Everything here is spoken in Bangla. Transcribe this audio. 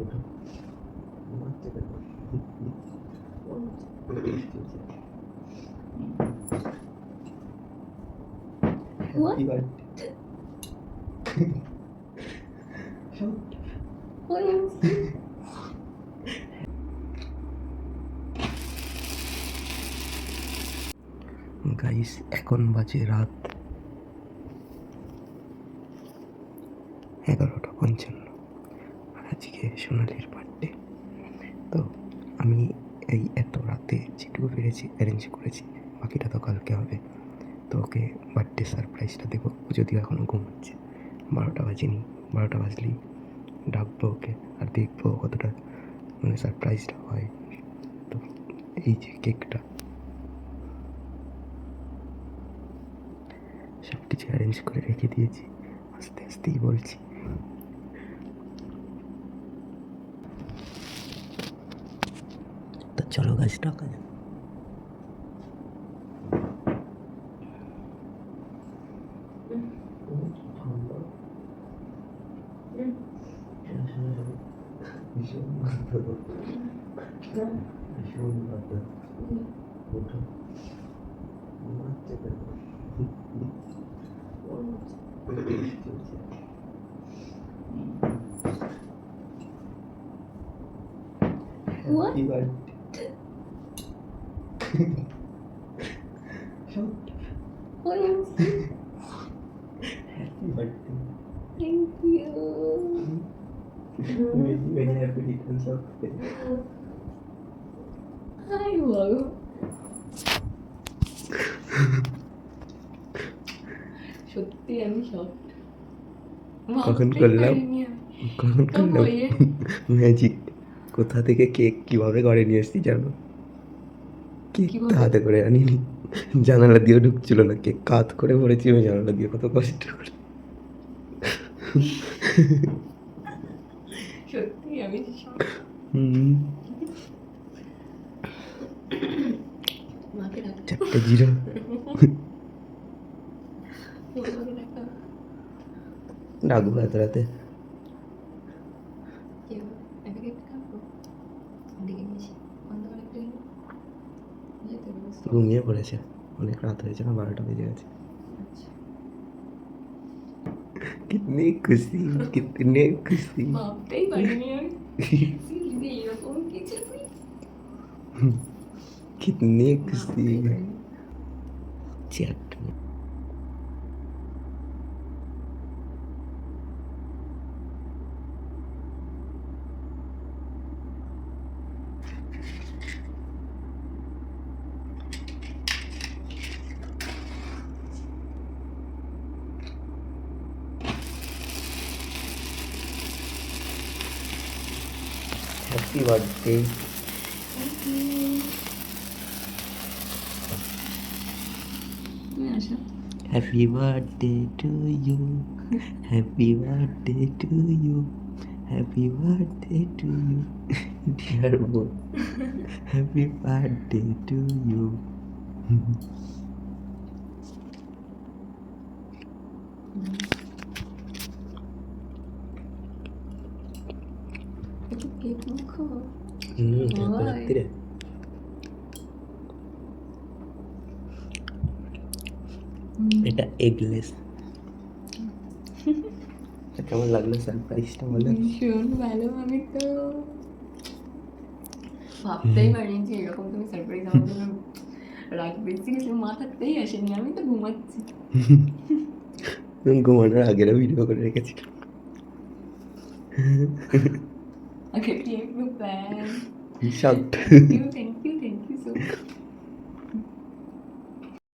What? What is it? Guys এখন বাজে রাত 11:55 আর আজকে সোনালির বার্থডে। তো আমি এই এত রাতে যেটুকু পেরেছি অ্যারেঞ্জ করেছি, বাকিটা তো কালকে হবে। তো ওকে বার্থডে সারপ্রাইজটা দেবো, ও যদিও এখনও ঘুমাচ্ছে, 12টা বাজেনি। 12টা বাজলেই ডাকবো ওকে আর দেখবো কতটা সারপ্রাইজটা হয়। তো এই যে কেকটা, সব কিছু অ্যারেঞ্জ করে রেখে দিয়েছি, আস্তে আস্তেই বলছি। তো চলো গাছ টাকা যাক। What? Happy birthday. What is it? Happy birthday. Thank you. Very happy returns of the day. Hi, hello. সত্যি আমি শকড। কখন করলাম? কখন করলাম ম্যাজিক? কোথা থেকে কেক কিভাবে ঘরে নিয়ে এসেছি জানো? কেক তো কিভাবে? হাতে করে আনিনি, জানালা দিয়ে ঢুকছিল না, কেক কাত করে পড়েছি আমি জানালা দিয়ে, কত কষ্ট করে। সত্যি আমি শকড। মাকে ডাক। 4-0। মাকে ডাক। ডাকবো এত রাতে? কি হবে? একা কেক খাবো? ডেকে গেছি। অন্ধকার একটা যেতে বলছি। ঘুমিয়ে পড়েছে, অনেক রাত হয়েছে না, 12টা বেজে গেছে। আচ্ছা। কিতনি খুশি, কিতনে খুশি। ভাবতেই পারিনি আমি সিরিজে এরকম কিছু তুই। কিতনি খুশি। ভাবতেই পারিনি। চ্যাট হ্যাপি বার্থডে। তুমি আসো। Happy birthday to you, happy birthday to you, happy birthday to you dear বোন, হ্যাপি বার্থডে টু ইউ। একটু কেক মুখো। এত রাত্রিরে এটা এগলেস। কেমন লাগলো সারপ্রাইজটা বলো? ভীষণ ভালো। আমি তো ভাবতেই পারিনি যে এরকম তুমি সারপ্রাইজ আমার জন্য রাখবে। সিরিয়াসলি মাথাতেই আসেনি। আমি তো ঘুমাচ্ছি। ঘুমানোর আগের ভিডিও করে রেখেছি। আগে কি একটু plan. Shocked. Thank you so much.